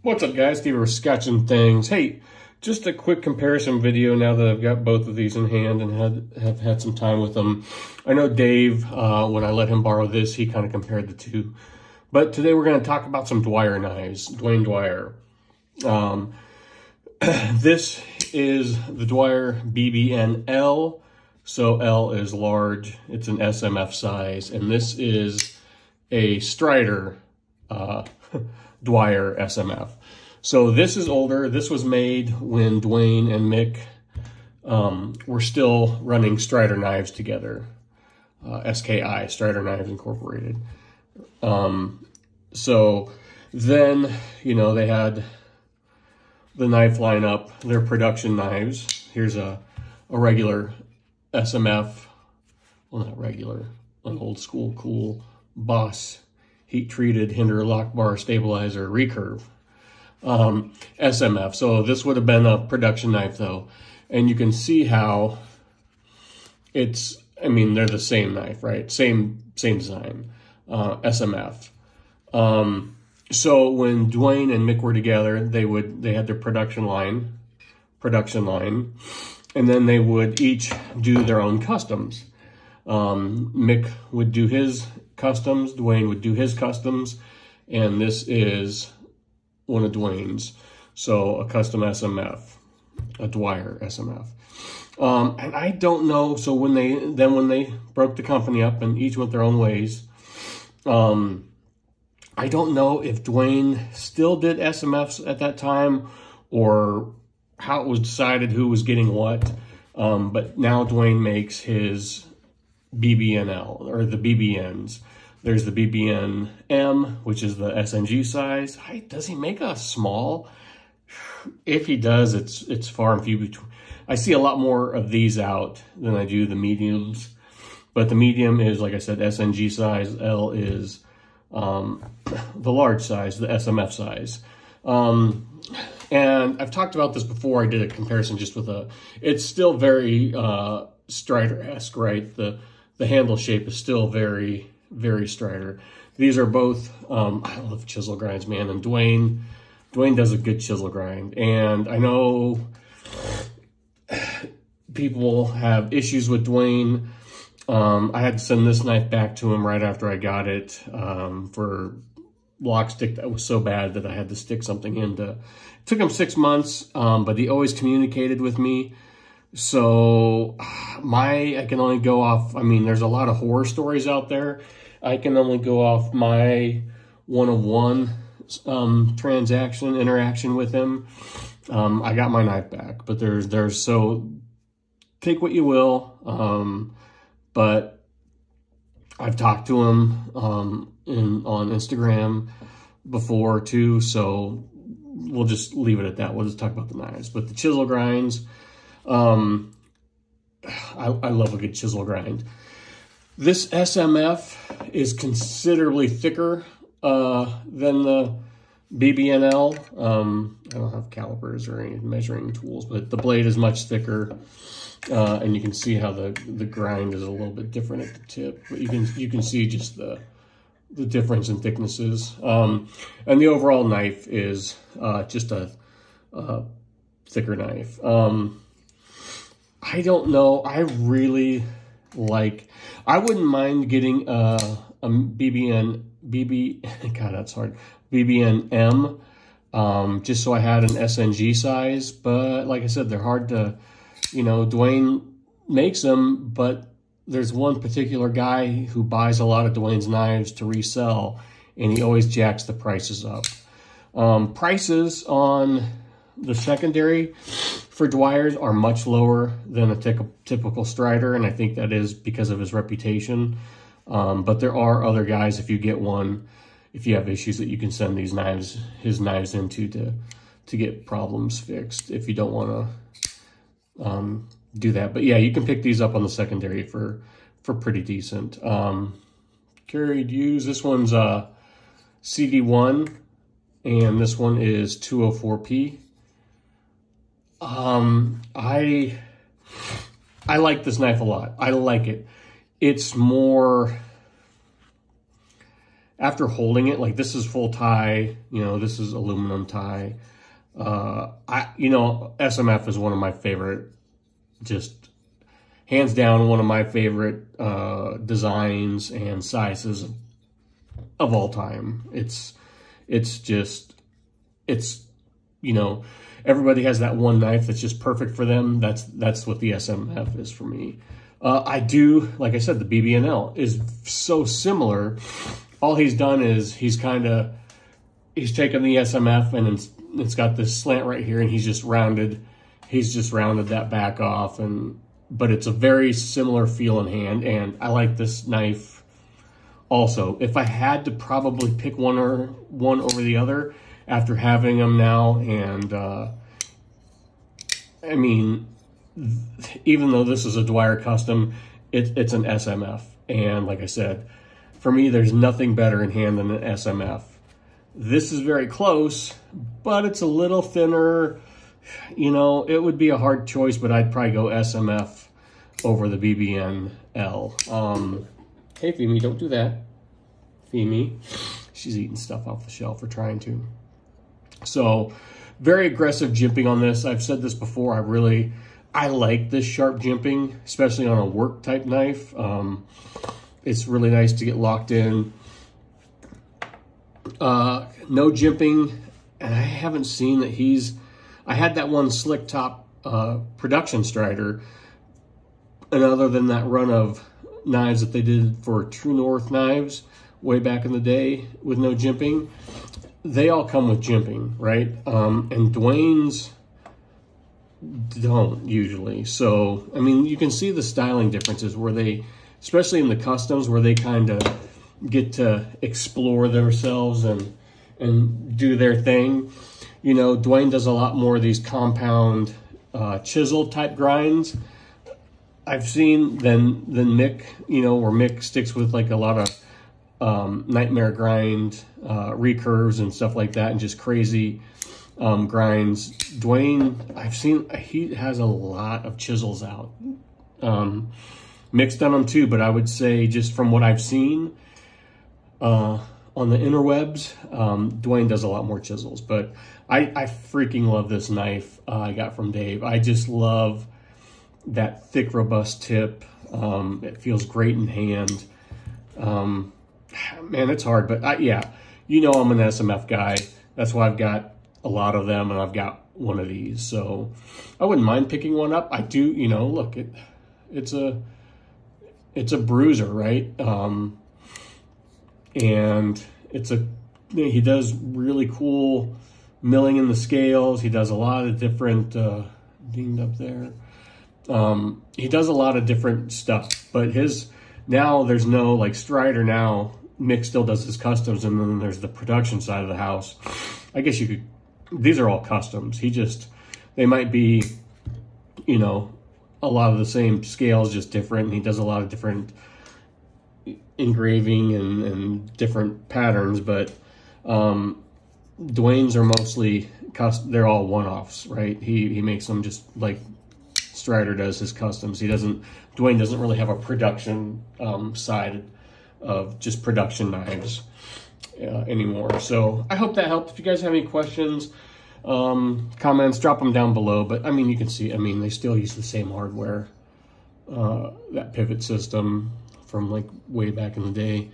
What's up, guys? Steve, we're sketching things. Hey, just a quick comparison video now that I've got both of these in hand and have had some time with them. I know Dave, when I let him borrow this, he kind of compared the two. But today we're going to talk about some Dwyer knives, Duane Dwyer. This is the Dwyer BBN-L. So L is large. It's an SMF size. And this is a Strider Dwyer SMF. So this is older. This was made when Duane and Mick were still running Strider knives together. SKI, Strider Knives Incorporated. So then, you know, they had the knife lineup, their production knives. Here's a regular SMF, well, not regular, an old school cool Boss heat-treated hinder lock bar stabilizer recurve SMF. So this would have been a production knife though. And you can see how it's, I mean, they're the same knife, right? Same design, SMF. So when Duane and Mick were together, they had their production line, and then they would each do their own customs. Mick would do his customs, Duane would do his customs, and this is one of Duane's. So a custom SMF, a Dwyer SMF. And I don't know, so when they broke the company up and each went their own ways, I don't know if Duane still did SMFs at that time or how it was decided who was getting what. But now Duane makes his BBN-L, or the BBNs. There's the BBN-M, which is the SNG size. Does he make a small? If he does, it's far and few between. I see a lot more of these out than I do the mediums. But the medium is, like I said, SNG size. L is the large size, the SMF size. And I've talked about this before. I did a comparison just with it's still very Strider-esque, right? The handle shape is still very, very Strider. These are both, I love chisel grinds, man. And Duane does a good chisel grind. And I know people have issues with Duane. I had to send this knife back to him right after I got it for lock stick that was so bad that I had to stick something into. It took him 6 months, but he always communicated with me. So I can only go off, I mean, there's a lot of horror stories out there. I can only go off my one-on-one interaction with him. I got my knife back, but so take what you will. But I've talked to him on Instagram before too, so we'll just leave it at that. We'll just talk about the knives. But the chisel grinds, I love a good chisel grind. This SMF is considerably thicker than the BBN-L. I don't have calipers or any measuring tools, but the blade is much thicker. And you can see how the grind is a little bit different at the tip, but you can see just the difference in thicknesses. And the overall knife is just a thicker knife. I don't know. I really I wouldn't mind getting a God, that's hard. BBN-M, just so I had an SNG size. But like I said, they're hard to, you know, Duane makes them, but there's one particular guy who buys a lot of Duane's knives to resell, and he always jacks the prices up. Prices on the secondary for Dwyer's are much lower than a typical Strider, and I think that is because of his reputation. But there are other guys, if you get one, if you have issues, that you can send his knives into to get problems fixed if you don't want to do that. But yeah, you can pick these up on the secondary for pretty decent. Carried used, this one's CD1 and this one is 204p. I like this knife a lot. I like it. It's more, after holding it, like this is full tie, you know, this is aluminum tie. You know, SMF is one of my favorite, just hands down, one of my favorite designs and sizes of all time. It's you know, everybody has that one knife that's just perfect for them. That's what the SMF is for me. I do, like I said, the BBN-L is so similar. All he's done is he's taken the SMF and it's got this slant right here, and he's just rounded that back off, but it's a very similar feel in hand, and I like this knife also. If I had to probably pick one over the other after having them now, and I mean, even though this is a Dwyer custom, it's an SMF, and like I said, for me, there's nothing better in hand than an SMF. This is very close, but it's a little thinner. You know, it would be a hard choice, but I'd probably go SMF over the BBN-L. Hey, Femi, don't do that. Femi, she's eating stuff off the shelf or trying to. So, very aggressive jimping on this. I've said this before. I like this sharp jimping, especially on a work type knife. It's really nice to get locked in. No jimping, and I haven't seen that I had that one slick top production strider, and other than that run of knives that they did for True North knives way back in the day with no jimping, they all come with jimping, right? And Dwayne's don't usually. So, I mean, you can see the styling differences where they, especially in the customs, where they kind of get to explore themselves and do their thing. You know, Dwayne does a lot more of these compound chisel type grinds I've seen than Mick, you know, where Mick sticks with like a lot of nightmare grind recurves and stuff like that, and just crazy grinds. Dwayne, I've seen, he has a lot of chisels out. Mick's done them too, but I would say just from what I've seen on the interwebs, Dwayne does a lot more chisels. But I freaking love this knife I got from Dave. I just love that thick, robust tip. It feels great in hand. Man, it's hard, but yeah, you know I'm an SMF guy. That's why I've got a lot of them, and I've got one of these. So I wouldn't mind picking one up. I do, you know, look, it's a bruiser, right? And he does really cool milling in the scales. He does a lot of different, dinged up there. He does a lot of different stuff, but now there's no like Strider now. Mick still does his customs, and then there's the production side of the house. I guess these are all customs. They might be, you know, a lot of the same scales, just different. And he does a lot of different engraving and different patterns, but Dwayne's are mostly they're all one-offs, right? He makes them just like Strider does his customs. Dwayne doesn't really have a production side of just production knives anymore. So I hope that helped. If you guys have any questions, comments, drop them down below. But I mean, you can see, I mean, they still use the same hardware, that pivot system from like way back in the day.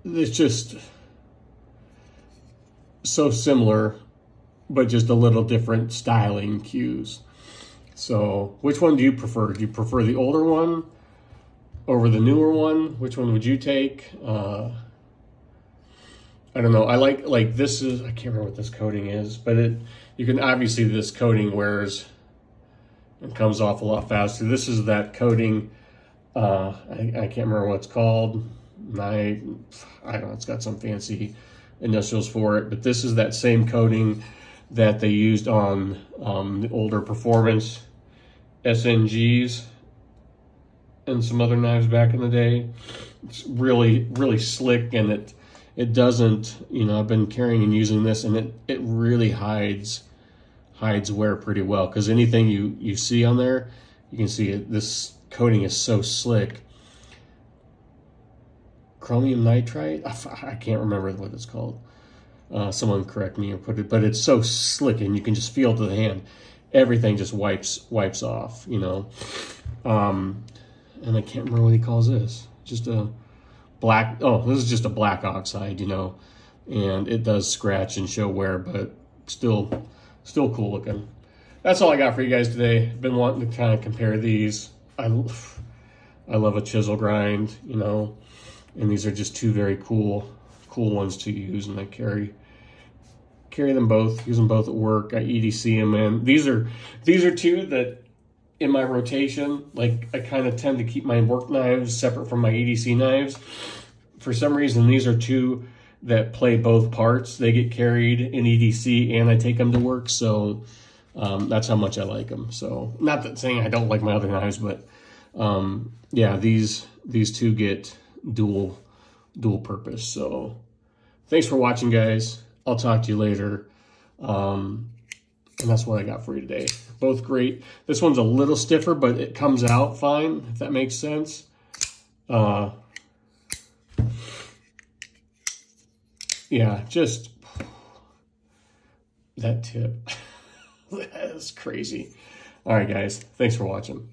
It's just so similar, but just a little different styling cues. So which one do you prefer? Do you prefer the older one over the newer one? Which one would you take? I don't know. I like this is, I can't remember what this coating is, but you can obviously, this coating wears and comes off a lot faster. This is that coating, I can't remember what it's called. I don't know, it's got some fancy initials for it, but this is that same coating that they used on the older Performance SNGs and some other knives back in the day. It's really, really slick, and it doesn't, you know, I've been carrying and using this, and it really hides wear pretty well, because anything you see on there, you can see it. This coating is so slick. chromium nitride. I can't remember what it's called. Someone correct me and put it, but it's so slick and you can just feel it to the hand. Everything just wipes off, you know. And I can't remember what he calls this. Just a black, oh, this is just a black oxide, you know. And it does scratch and show wear, but still cool looking. That's all I got for you guys today. Been wanting to kind of compare these. I love a chisel grind, you know. And these are just two very cool ones to use, and I carry them both, use them both at work. I EDC them in. These are two that in my rotation, like I kind of tend to keep my work knives separate from my EDC knives. For some reason, these are two that play both parts. They get carried in EDC and I take them to work, so that's how much I like them. So not that saying I don't like my other knives, but yeah, these two get dual purpose. So thanks for watching, guys. I'll talk to you later. And that's what I got for you today. Both great. This one's a little stiffer, but it comes out fine, if that makes sense. Yeah, just that tip. That's crazy. All right, guys. Thanks for watching.